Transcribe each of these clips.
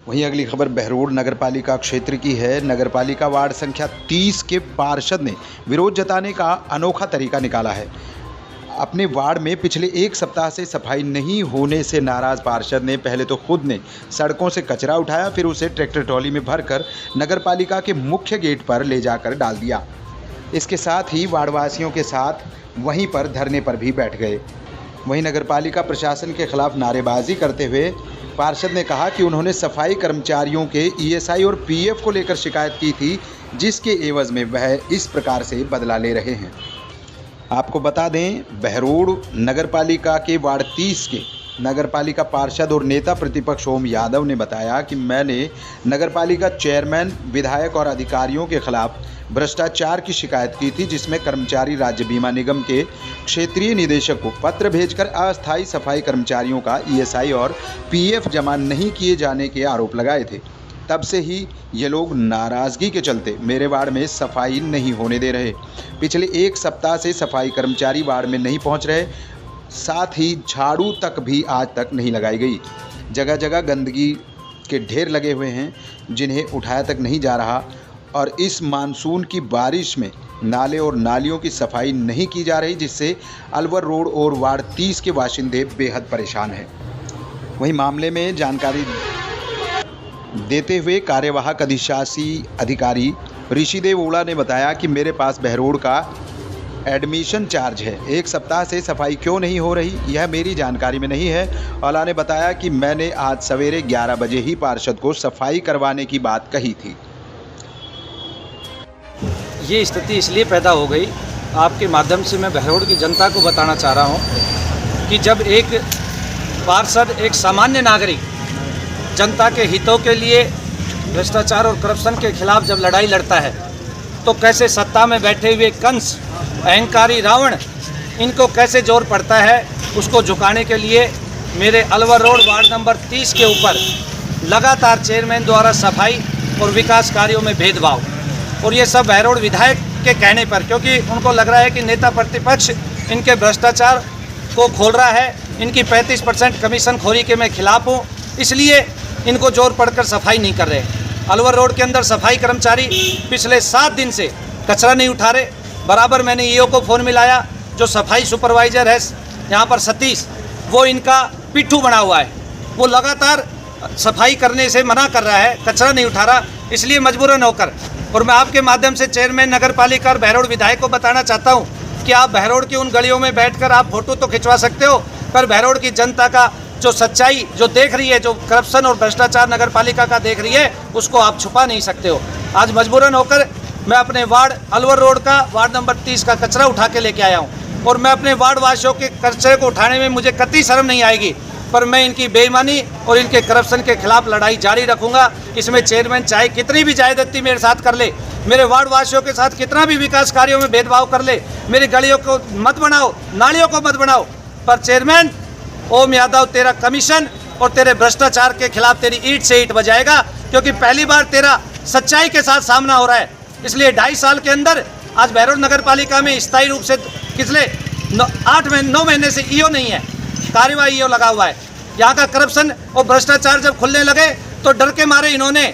वहीं अगली खबर बहरोड नगरपालिका क्षेत्र की है। नगरपालिका वार्ड संख्या 30 के पार्षद ने विरोध जताने का अनोखा तरीका निकाला है। अपने वार्ड में पिछले एक सप्ताह से सफाई नहीं होने से नाराज पार्षद ने पहले तो खुद ने सड़कों से कचरा उठाया, फिर उसे ट्रैक्टर ट्रॉली में भरकर नगरपालिका के मुख्य गेट पर ले जाकर डाल दिया। इसके साथ ही वार्डवासियों के साथ वहीं पर धरने पर भी बैठ गए। वहीं नगरपालिका प्रशासन के खिलाफ नारेबाजी करते हुए पार्षद ने कहा कि उन्होंने सफाई कर्मचारियों के ईएसआई और पीएफ को लेकर शिकायत की थी, जिसके एवज में वह इस प्रकार से बदला ले रहे हैं। आपको बता दें, बहरोड नगरपालिका के वार्ड 30 के नगरपालिका पार्षद और नेता प्रतिपक्ष ओम यादव ने बताया कि मैंने नगरपालिका चेयरमैन, विधायक और अधिकारियों के खिलाफ भ्रष्टाचार की शिकायत की थी, जिसमें कर्मचारी राज्य बीमा निगम के क्षेत्रीय निदेशक को पत्र भेजकर अस्थायी सफाई कर्मचारियों का ईएसआई और पीएफ जमा नहीं किए जाने के आरोप लगाए थे। तब से ही ये लोग नाराज़गी के चलते मेरे वार्ड में सफाई नहीं होने दे रहे। पिछले एक सप्ताह से सफाई कर्मचारी वार्ड में नहीं पहुंच रहे, साथ ही झाड़ू तक भी आज तक नहीं लगाई गई। जगह जगह गंदगी के ढेर लगे हुए हैं, जिन्हें उठाया तक नहीं जा रहा। और इस मानसून की बारिश में नाले और नालियों की सफाई नहीं की जा रही, जिससे अलवर रोड और वार्ड 30 के बाशिंदे बेहद परेशान हैं। वहीं मामले में जानकारी देते हुए कार्यवाहक अधिशासी अधिकारी ऋषिदेव ओड़ा ने बताया कि मेरे पास बहरोड का एडमिशन चार्ज है। एक सप्ताह से सफाई क्यों नहीं हो रही, यह मेरी जानकारी में नहीं है। ओला ने बताया कि मैंने आज सवेरे 11 बजे ही पार्षद को सफाई करवाने की बात कही थी। ये स्थिति इसलिए पैदा हो गई, आपके माध्यम से मैं बहरोड की जनता को बताना चाह रहा हूँ कि जब एक पार्षद, एक सामान्य नागरिक जनता के हितों के लिए भ्रष्टाचार और करप्शन के खिलाफ जब लड़ाई लड़ता है, तो कैसे सत्ता में बैठे हुए कंस, अहंकारी रावण, इनको कैसे जोर पड़ता है उसको झुकाने के लिए मेरे अलवर रोड वार्ड नंबर 30 के ऊपर लगातार चेयरमैन द्वारा सफाई और विकास कार्यों में भेदभाव, और ये सब बहरोड विधायक के कहने पर, क्योंकि उनको लग रहा है कि नेता प्रतिपक्ष इनके भ्रष्टाचार को खोल रहा है, इनकी 35% कमीशन खोरी के मैं खिलाफ हूँ, इसलिए इनको जोर पड़कर सफाई नहीं कर रहे। अलवर रोड के अंदर सफाई कर्मचारी पिछले 7 दिन से कचरा नहीं उठा रहे। बराबर मैंने ईओ को फ़ोन मिलाया, जो सफाई सुपरवाइज़र है यहाँ पर सतीश, वो इनका पिट्ठू बना हुआ है, वो लगातार सफाई करने से मना कर रहा है, कचरा नहीं उठा रहा, इसलिए मजबूरन होकर। और मैं आपके माध्यम से चेयरमैन नगरपालिका और बहरोड विधायक को बताना चाहता हूं कि आप बहरोड की उन गलियों में बैठकर आप फोटो तो खिंचवा सकते हो, पर बहरोड की जनता का जो सच्चाई जो देख रही है, जो करप्शन और भ्रष्टाचार नगरपालिका का देख रही है, उसको आप छुपा नहीं सकते हो। आज मजबूरन होकर मैं अपने वार्ड अलवर रोड का वार्ड नंबर 30 का कचरा उठा के लेके आया हूँ, और मैं अपने वार्ड वासियों के कचरे को उठाने में मुझे कतई शर्म नहीं आएगी, पर मैं इनकी बेईमानी और इनके करप्शन के खिलाफ लड़ाई जारी रखूंगा। इसमें चेयरमैन चाहे कितनी भी जायदत्ती मेरे साथ कर ले, मेरे वार्ड वासियों के साथ कितना भी विकास कार्यों में भेदभाव कर ले, मेरी गलियों को मत बनाओ, नालियों को मत बनाओ, पर चेयरमैन ओम यादव, तेरा कमीशन और तेरे भ्रष्टाचार के खिलाफ तेरी ईंट से ईंट बजाएगा, क्योंकि पहली बार तेरा सच्चाई के साथ सामना हो रहा है। इसलिए 2.5 साल के अंदर आज बहरोड नगरपालिका में स्थायी रूप से पिछले 9 महीने से ईओ नहीं है, कार्यवाही ईओ लगा हुआ है। यहाँ का करप्शन और भ्रष्टाचार जब खुलने लगे तो डर के मारे इन्होंने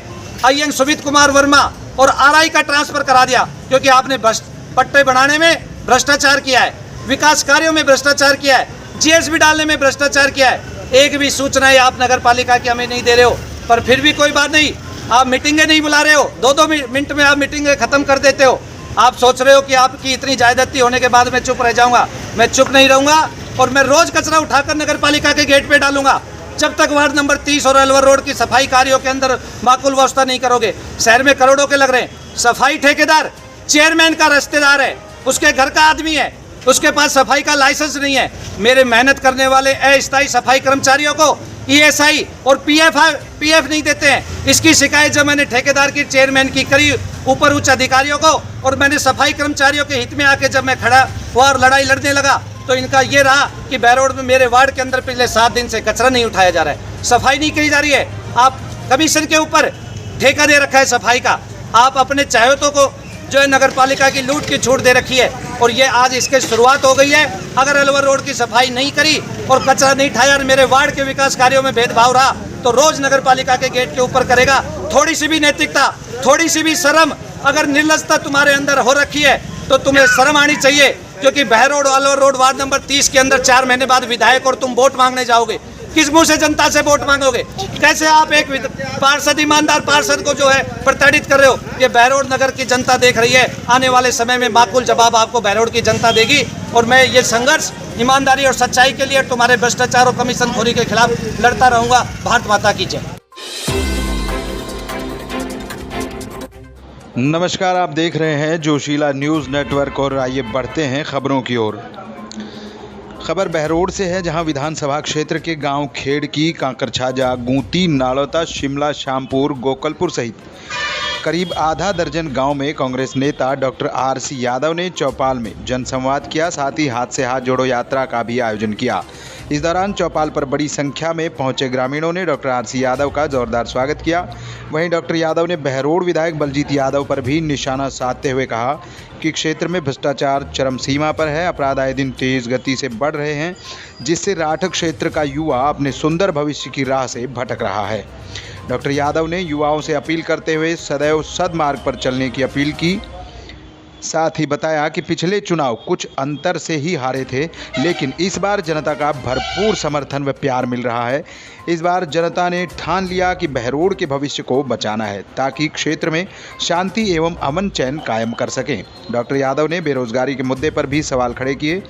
आईएन सुमित कुमार वर्मा और आरआई का ट्रांसफर करा दिया, क्योंकि आपने पट्टे बनाने में भ्रष्टाचार किया है, विकास कार्यों में भ्रष्टाचार किया है, जीएसबी डालने में भ्रष्टाचार किया है। एक भी सूचनाएं आप नगरपालिका की हमें नहीं दे रहे हो, पर फिर भी कोई बात नहीं, आप मीटिंगें नहीं बुला रहे हो, 2-2 मिनट में आप मीटिंगें खत्म कर देते हो। आप सोच रहे हो कि आपकी इतनी जायदत्ती होने के बाद मैं चुप रह जाऊंगा, मैं चुप नहीं रहूंगा, और मैं रोज कचरा उठाकर नगरपालिका के गेट पे डालूंगा जब तक वार्ड नंबर 30 और अलवर रोड की सफाई कार्यों के अंदर माकूल व्यवस्था नहीं करोगे। शहर में करोड़ों के लग रहे हैं, सफाई ठेकेदार चेयरमैन का रिश्तेदार है, उसके घर का आदमी है, उसके पास सफाई का लाइसेंस नहीं है। मेरे मेहनत करने वाले अस्थायी सफाई कर्मचारियों को ईएसआई और पीएफ नहीं देते हैं। इसकी शिकायत जब मैंने ठेकेदार की, चेयरमैन की करी ऊपर उच्च अधिकारियों को, और मैंने सफाई कर्मचारियों के हित में आके जब मैं खड़ा हुआ और लड़ाई लड़ने लगा, तो इनका ये रहा कि बहरोड में मेरे वार्ड के अंदर पिछले 7 दिन से कचरा नहीं उठाया जा रहा है, सफाई नहीं की जा रही है। आप कमीशन के ऊपर ठेका दे रखा है सफाई का, आप अपने चाहतों को जो है नगरपालिका की लूट की छूट दे रखी है, और ये आज इसकी शुरुआत हो गई है। अगर अलवर रोड की सफाई नहीं करी और कचरा नहीं उठाया और मेरे वार्ड के विकास कार्यों में भेदभाव रहा, तो रोज नगर पालिका के गेट के ऊपर करेगा। थोड़ी सी भी नैतिकता, थोड़ी सी भी शर्म, अगर निर्लजता तुम्हारे अंदर हो रखी है तो तुम्हें शर्म आनी चाहिए, क्योंकि Behror Alwar road ward number 30 के अंदर 4 महीने बाद विधायक और तुम वोट मांगने जाओगे। किस मुंह से जनता से वोट मांगोगे? कैसे आप एक पार्षद, ईमानदार पार्षद को जो है प्रताड़ित कर रहे हो? ये बहरोड नगर की जनता देख रही है। आने वाले समय में माकूल जवाब आपको बहरोड की जनता देगी। और मैं ये संघर्ष ईमानदारी और सच्चाई के लिए तुम्हारे भ्रष्टाचार और कमीशन खोरी के खिलाफ लड़ता रहूंगा। भारत माता की जय। नमस्कार, आप देख रहे हैं जोशीला न्यूज़ नेटवर्क और आइए बढ़ते हैं खबरों की ओर। खबर बहरोड से है, जहां विधानसभा क्षेत्र के गांव खेड़की, कांकरछाजा, गूंती, नाड़ौता, शिमला, श्यामपुर, गोकलपुर सहित करीब आधा दर्जन गांव में कांग्रेस नेता डॉक्टर आर.सी. यादव ने चौपाल में जनसंवाद किया। साथ ही हाथ से हाथ जोड़ो यात्रा का भी आयोजन किया। इस दौरान चौपाल पर बड़ी संख्या में पहुंचे ग्रामीणों ने डॉक्टर आर.सी. यादव का जोरदार स्वागत किया। वहीं डॉक्टर यादव ने बहरोड विधायक बलजीत यादव पर भी निशाना साधते हुए कहा कि क्षेत्र में भ्रष्टाचार चरम सीमा पर है। अपराध आए दिन तेज गति से बढ़ रहे हैं, जिससे राठक क्षेत्र का युवा अपने सुंदर भविष्य की राह से भटक रहा है। डॉक्टर यादव ने युवाओं से अपील करते हुए सदैव सद्मार्ग पर चलने की अपील की। साथ ही बताया कि पिछले चुनाव कुछ अंतर से ही हारे थे, लेकिन इस बार जनता का भरपूर समर्थन व प्यार मिल रहा है। इस बार जनता ने ठान लिया कि बहरोड के भविष्य को बचाना है, ताकि क्षेत्र में शांति एवं अमन चैन कायम कर सकें। डॉक्टर यादव ने बेरोजगारी के मुद्दे पर भी सवाल खड़े किए।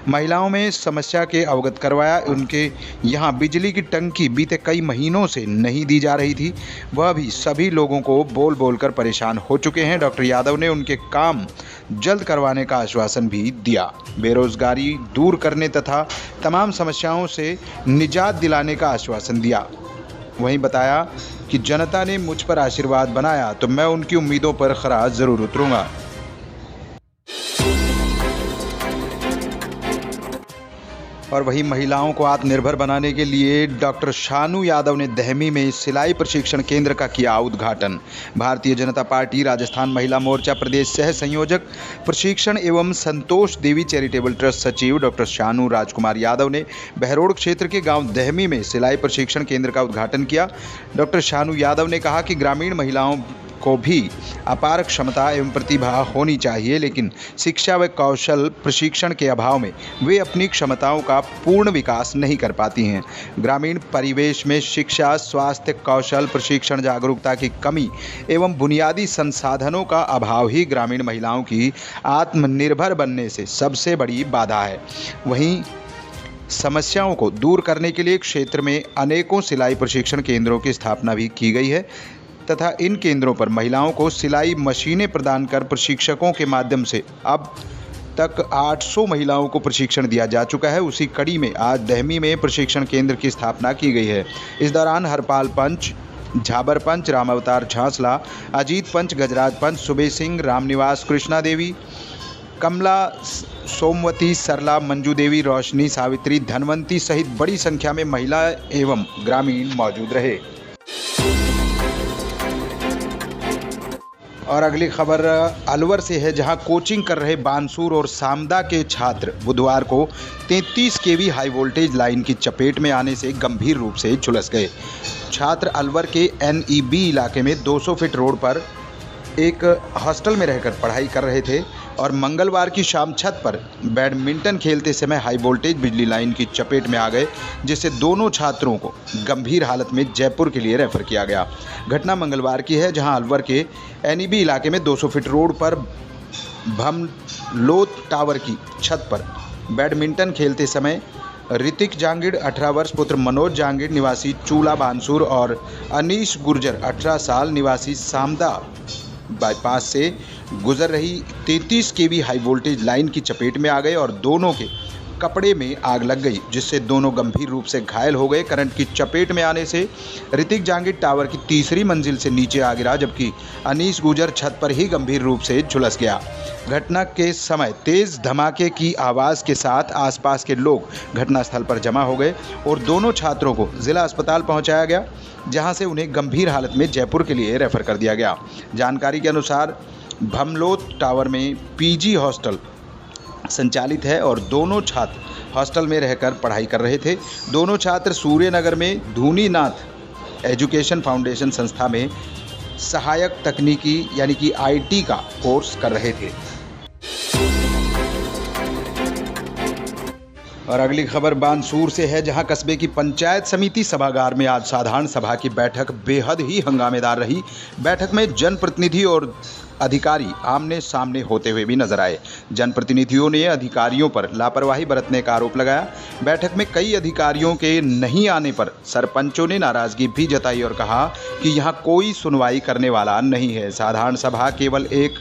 महिलाओं में समस्या के अवगत करवाया। उनके यहाँ बिजली की टंकी बीते कई महीनों से नहीं दी जा रही थी, वह भी सभी लोगों को बोल बोल कर परेशान हो चुके हैं। डॉक्टर यादव ने उनके काम जल्द करवाने का आश्वासन भी दिया। बेरोजगारी दूर करने तथा तमाम समस्याओं से निजात दिलाने का आश्वासन दिया। वहीं बताया कि जनता ने मुझ पर आशीर्वाद बनाया तो मैं उनकी उम्मीदों पर खरा जरूर उतरूंगा। और वहीं महिलाओं को आत्मनिर्भर बनाने के लिए डॉक्टर शानू यादव ने दहमी में सिलाई प्रशिक्षण केंद्र का किया उद्घाटन। भारतीय जनता पार्टी राजस्थान महिला मोर्चा प्रदेश सह संयोजक प्रशिक्षण एवं संतोष देवी चैरिटेबल ट्रस्ट सचिव डॉक्टर शानू राजकुमार यादव ने बहरोड क्षेत्र के गांव दहमी में सिलाई प्रशिक्षण केंद्र का उद्घाटन किया। डॉक्टर शानू यादव ने कहा कि ग्रामीण महिलाओं को भी अपार क्षमता एवं प्रतिभा होनी चाहिए, लेकिन शिक्षा व कौशल प्रशिक्षण के अभाव में वे अपनी क्षमताओं का पूर्ण विकास नहीं कर पाती हैं। ग्रामीण परिवेश में शिक्षा, स्वास्थ्य, कौशल प्रशिक्षण, जागरूकता की कमी एवं बुनियादी संसाधनों का अभाव ही ग्रामीण महिलाओं की आत्मनिर्भर बनने से सबसे बड़ी बाधा है। वहीं समस्याओं को दूर करने के लिए क्षेत्र में अनेकों सिलाई प्रशिक्षण केंद्रों की स्थापना भी की गई है तथा इन केंद्रों पर महिलाओं को सिलाई मशीनें प्रदान कर प्रशिक्षकों के माध्यम से अब तक 800 महिलाओं को प्रशिक्षण दिया जा चुका है। उसी कड़ी में आज दहमी में प्रशिक्षण केंद्र की स्थापना की गई है। इस दौरान हरपाल पंच, झाबर पंच, रामावतार झांसला, अजीत पंच, गजराज पंच, सुबे सिंह, रामनिवास, कृष्णा देवी, कमला, सोमवती, सरला, मंजू देवी, रोशनी, सावित्री, धनवंती सहित बड़ी संख्या में महिला एवं ग्रामीण मौजूद रहे। और अगली खबर अलवर से है, जहां कोचिंग कर रहे बानसूर और सामदा के छात्र बुधवार को 33 केवी हाई वोल्टेज लाइन की चपेट में आने से गंभीर रूप से झुलस गए। छात्र अलवर के NEB इलाके में 200 फीट रोड पर एक हॉस्टल में रहकर पढ़ाई कर रहे थे और मंगलवार की शाम छत पर बैडमिंटन खेलते समय हाई वोल्टेज बिजली लाइन की चपेट में आ गए, जिससे दोनों छात्रों को गंभीर हालत में जयपुर के लिए रेफर किया गया। घटना मंगलवार की है, जहां अलवर के NEB इलाके में 200 फीट रोड पर भमलोत टावर की छत पर बैडमिंटन खेलते समय ऋतिक जांगिड़ 18 वर्ष पुत्र मनोज जांगिड़ निवासी चूला बानसूर और अनीश गुर्जर 18 साल निवासी सामदा बाईपास से गुजर रही 33 केवी हाई वोल्टेज लाइन की चपेट में आ गए और दोनों के कपड़े में आग लग गई, जिससे दोनों गंभीर रूप से घायल हो गए। करंट की चपेट में आने से ऋतिक जांगिड़ टावर की तीसरी मंजिल से नीचे आ गिरा, जबकि अनीश गुर्जर छत पर ही गंभीर रूप से झुलस गया। घटना के समय तेज धमाके की आवाज़ के साथ आसपास के लोग घटनास्थल पर जमा हो गए और दोनों छात्रों को जिला अस्पताल पहुंचाया गया, जहां से उन्हें गंभीर हालत में जयपुर के लिए रेफर कर दिया गया। जानकारी के अनुसार भमलोत टावर में PG हॉस्टल संचालित है और दोनों छात्र हॉस्टल में रहकर पढ़ाई कर रहे थे। दोनों छात्र सूर्यनगर में धूनीनाथ एजुकेशन फाउंडेशन संस्था में सहायक तकनीकी यानी कि IT का कोर्स कर रहे थे। और अगली खबर बानसूर से है, जहां कस्बे की पंचायत समिति सभागार में आज साधारण सभा की बैठक बेहद ही हंगामेदार रही। बैठक में जनप्रतिनिधि और अधिकारी आमने सामने होते हुए भी नजर आए। जनप्रतिनिधियों ने अधिकारियों पर लापरवाही बरतने का आरोप लगाया। बैठक में कई अधिकारियों के नहीं आने पर सरपंचों ने नाराजगी भी जताई और कहा कि यहां कोई सुनवाई करने वाला नहीं है। साधारण सभा केवल एक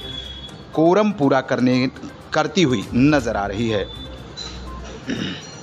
कोरम पूरा करती हुई नजर आ रही है।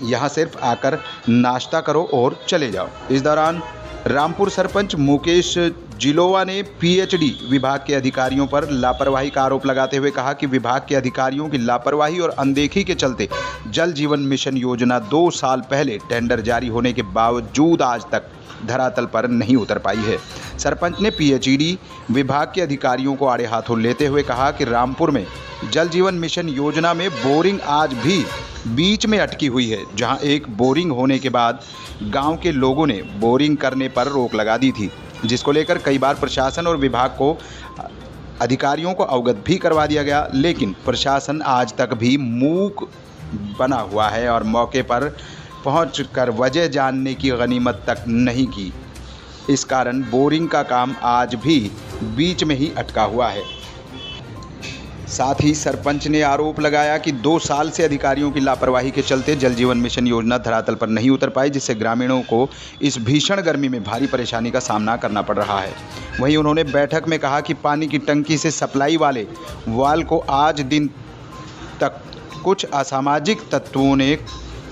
यहाँ सिर्फ आकर नाश्ता करो और चले जाओ। इस दौरान रामपुर सरपंच मुकेश जिलोवा ने PhD विभाग के अधिकारियों पर लापरवाही का आरोप लगाते हुए कहा कि विभाग के अधिकारियों की लापरवाही और अनदेखी के चलते जल जीवन मिशन योजना 2 साल पहले टेंडर जारी होने के बावजूद आज तक धरातल पर नहीं उतर पाई है। सरपंच ने PhD विभाग के अधिकारियों को आड़े हाथों लेते हुए कहा कि रामपुर में जल जीवन मिशन योजना में बोरिंग आज भी बीच में अटकी हुई है, जहां एक बोरिंग होने के बाद गांव के लोगों ने बोरिंग करने पर रोक लगा दी थी, जिसको लेकर कई बार प्रशासन और विभाग को अधिकारियों को अवगत भी करवा दिया गया, लेकिन प्रशासन आज तक भी मूक बना हुआ है और मौके पर पहुंचकर वजह जानने की गनीमत तक नहीं की। इस कारण बोरिंग का काम आज भी बीच में ही अटका हुआ है। साथ ही सरपंच ने आरोप लगाया कि 2 साल से अधिकारियों की लापरवाही के चलते जल जीवन मिशन योजना धरातल पर नहीं उतर पाई, जिससे ग्रामीणों को इस भीषण गर्मी में भारी परेशानी का सामना करना पड़ रहा है। वहीं उन्होंने बैठक में कहा कि पानी की टंकी से सप्लाई वाले वाल्व को आज दिन तक कुछ असामाजिक तत्वों ने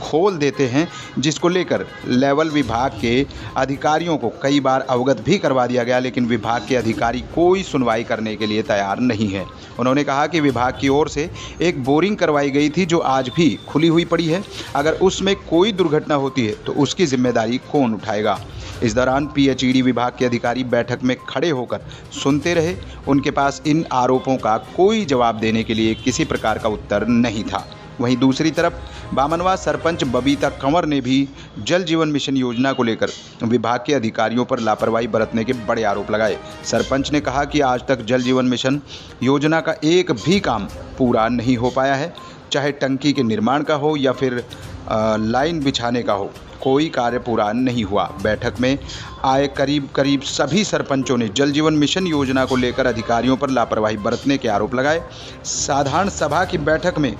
खोल देते हैं, जिसको लेकर लेवल विभाग के अधिकारियों को कई बार अवगत भी करवा दिया गया, लेकिन विभाग के अधिकारी कोई सुनवाई करने के लिए तैयार नहीं है। उन्होंने कहा कि विभाग की ओर से एक बोरिंग करवाई गई थी जो आज भी खुली हुई पड़ी है। अगर उसमें कोई दुर्घटना होती है तो उसकी जिम्मेदारी कौन उठाएगा। इस दौरान PhD विभाग के अधिकारी बैठक में खड़े होकर सुनते रहे। उनके पास इन आरोपों का कोई जवाब देने के लिए किसी प्रकार का उत्तर नहीं था। वहीं दूसरी तरफ बामनवा सरपंच बबीता कंवर ने भी जल जीवन मिशन योजना को लेकर विभाग के अधिकारियों पर लापरवाही बरतने के बड़े आरोप लगाए। सरपंच ने कहा कि आज तक जल जीवन मिशन योजना का एक भी काम पूरा नहीं हो पाया है, चाहे टंकी के निर्माण का हो या फिर लाइन बिछाने का हो, कोई कार्य पूरा नहीं हुआ। बैठक में आए करीब सभी सरपंचों ने जल जीवन मिशन योजना को लेकर अधिकारियों पर लापरवाही बरतने के आरोप लगाए। साधारण सभा की बैठक में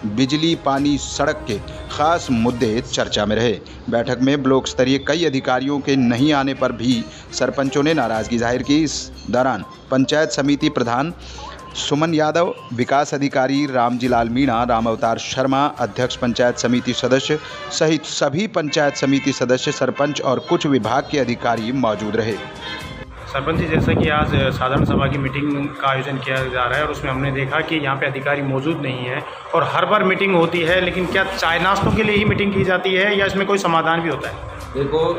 बिजली, पानी, सड़क के खास मुद्दे चर्चा में रहे। बैठक में ब्लॉक स्तरीय कई अधिकारियों के नहीं आने पर भी सरपंचों ने नाराजगी जाहिर की। इस दौरान पंचायत समिति प्रधान सुमन यादव, विकास अधिकारी रामजीलाल मीणा, राम अवतार शर्मा, अध्यक्ष पंचायत समिति सदस्य सहित सभी पंचायत समिति सदस्य, सरपंच और कुछ विभाग के अधिकारी मौजूद रहे। सरपंच जी, जैसा कि आज साधारण सभा की मीटिंग का आयोजन किया जा रहा है और उसमें हमने देखा कि यहाँ पे अधिकारी मौजूद नहीं है और हर बार मीटिंग होती है, लेकिन क्या चाय नाश्तों के लिए ही मीटिंग की जाती है या इसमें कोई समाधान भी होता है? देखो,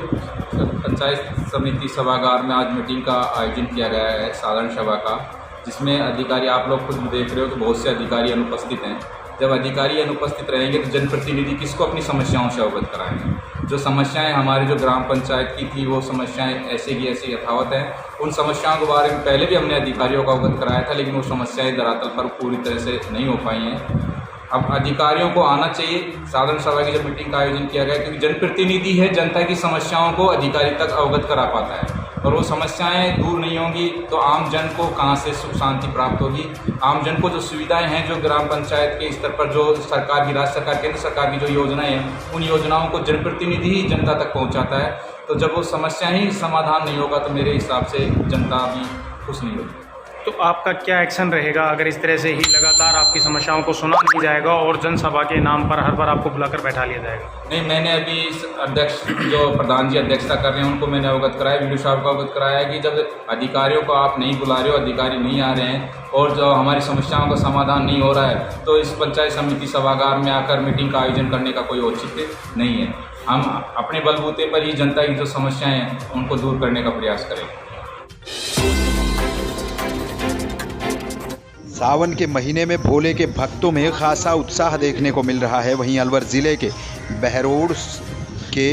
पंचायत समिति सभागार में आज मीटिंग का आयोजन किया गया है साधारण सभा का, जिसमें अधिकारी, आप लोग खुद देख रहे हो कि बहुत से अधिकारी अनुपस्थित हैं। जब अधिकारी अनुपस्थित रहेंगे तो जनप्रतिनिधि किसको अपनी समस्याओं से अवगत कराएंगे। जो समस्याएं हमारे जो ग्राम पंचायत की थी वो समस्याएं ऐसे की ऐसे यथावत हैं। उन समस्याओं के बारे में पहले भी हमने अधिकारियों को अवगत कराया था, लेकिन वो समस्याएं धरातल पर पूरी तरह से नहीं हो पाई हैं। अब अधिकारियों को आना चाहिए। साधारण सभा की जब मीटिंग का आयोजन किया गया, क्योंकि जनप्रतिनिधि है, जनता की समस्याओं को अधिकारी तक अवगत करा पाता है, और वो समस्याएं दूर नहीं होंगी तो आम जन को कहां से सुख शांति प्राप्त होगी। आम जन को जो सुविधाएं हैं, जो ग्राम पंचायत के स्तर पर जो सरकार की, राज्य सरकार, केंद्र सरकार की जो योजनाएं हैं, उन योजनाओं को जनप्रतिनिधि ही जनता तक पहुँचाता है। तो जब वो समस्या ही समाधान नहीं होगा तो मेरे हिसाब से जनता भी खुश नहीं होगी। तो आपका क्या एक्शन रहेगा अगर इस तरह से ही लगातार आपकी समस्याओं को सुना नहीं जाएगा और जनसभा के नाम पर हर बार आपको बुलाकर बैठा लिया जाएगा? नहीं, मैंने अभी अध्यक्ष, जो प्रधान जी अध्यक्षता कर रहे हैं, उनको मैंने अवगत कराया, वीडियो साहब को अवगत कराया कि जब अधिकारियों को आप नहीं बुला रहे हो, अधिकारी नहीं आ रहे हैं और जो हमारी समस्याओं का समाधान नहीं हो रहा है, तो इस पंचायत समिति सभागार में आकर मीटिंग का आयोजन करने का कोई औचित्य नहीं है। हम अपने बलबूते पर ही जनता की जो समस्याएँ हैं उनको दूर करने का प्रयास करेंगे। सावन के महीने में भोले के भक्तों में खासा उत्साह देखने को मिल रहा है। वहीं अलवर ज़िले के बहरोड के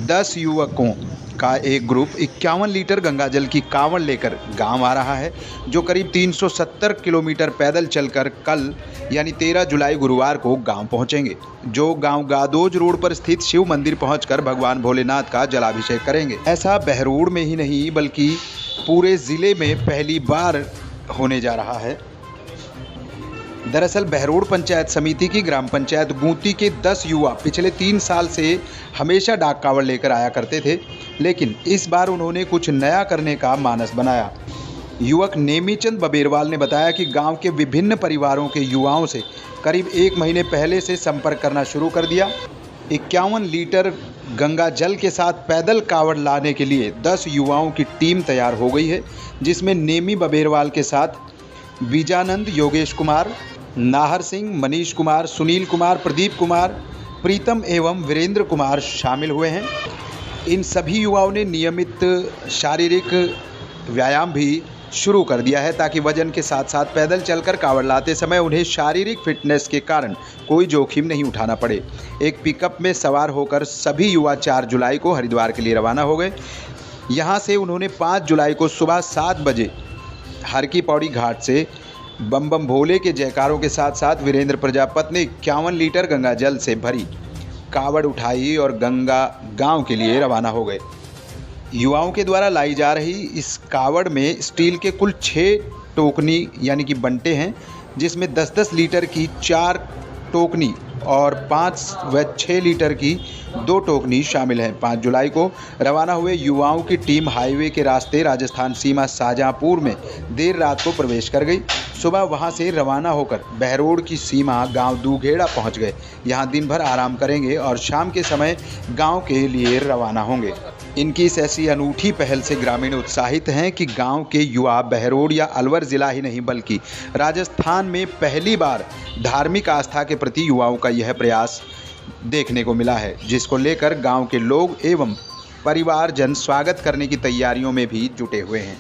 10 युवकों का एक ग्रुप 51 लीटर गंगाजल की कांवड़ लेकर गांव आ रहा है, जो करीब 370 किलोमीटर पैदल चलकर कल यानी 13 जुलाई गुरुवार को गांव पहुंचेंगे, जो गांव गादोज रोड पर स्थित शिव मंदिर पहुंचकर भगवान भोलेनाथ का जलाभिषेक करेंगे। ऐसा बहरोड में ही नहीं बल्कि पूरे ज़िले में पहली बार होने जा रहा है। दरअसल बहरोड पंचायत समिति की ग्राम पंचायत गूंती के 10 युवा पिछले 3 साल से हमेशा डाक कावड़ लेकर आया करते थे, लेकिन इस बार उन्होंने कुछ नया करने का मानस बनाया। युवक नेमीचंद बबेरवाल ने बताया कि गांव के विभिन्न परिवारों के युवाओं से करीब 1 महीने पहले से संपर्क करना शुरू कर दिया। 51 लीटर गंगा जल के साथ पैदल कावड़ लाने के लिए 10 युवाओं की टीम तैयार हो गई है, जिसमें नेमी बबेरवाल के साथ बीजानंद, योगेश कुमार, नाहर सिंह, मनीष कुमार, सुनील कुमार, प्रदीप कुमार, प्रीतम एवं वीरेंद्र कुमार शामिल हुए हैं। इन सभी युवाओं ने नियमित शारीरिक व्यायाम भी शुरू कर दिया है ताकि वजन के साथ साथ पैदल चलकर कावड़ लाते समय उन्हें शारीरिक फिटनेस के कारण कोई जोखिम नहीं उठाना पड़े। एक पिकअप में सवार होकर सभी युवा 4 जुलाई को हरिद्वार के लिए रवाना हो गए। यहाँ से उन्होंने 5 जुलाई को सुबह 7 बजे हर की पौड़ी घाट से बम बम भोले के जयकारों के साथ साथ वीरेंद्र प्रजापति ने 51 लीटर गंगा जल से भरी कावड़ उठाई और गंगा गांव के लिए रवाना हो गए। युवाओं के द्वारा लाई जा रही इस कावड़ में स्टील के कुल 6 टोकनी यानी कि बंटे हैं, जिसमें 10-10 लीटर की 4 टोकनी और 5 व 6 लीटर की 2 टोकनी शामिल हैं। 5 जुलाई को रवाना हुए युवाओं की टीम हाईवे के रास्ते राजस्थान सीमा शाहजहाँपुर में देर रात को प्रवेश कर गई। सुबह वहां से रवाना होकर बहरोड की सीमा गांव दूघेड़ा पहुंच गए। यहां दिन भर आराम करेंगे और शाम के समय गांव के लिए रवाना होंगे। इनकी इस ऐसी अनूठी पहल से ग्रामीण उत्साहित हैं कि गांव के युवा बहरोड या अलवर ज़िला ही नहीं बल्कि राजस्थान में पहली बार धार्मिक आस्था के प्रति युवाओं का यह प्रयास देखने को मिला है, जिसको लेकर गांव के लोग एवं परिवारजन स्वागत करने की तैयारियों में भी जुटे हुए हैं।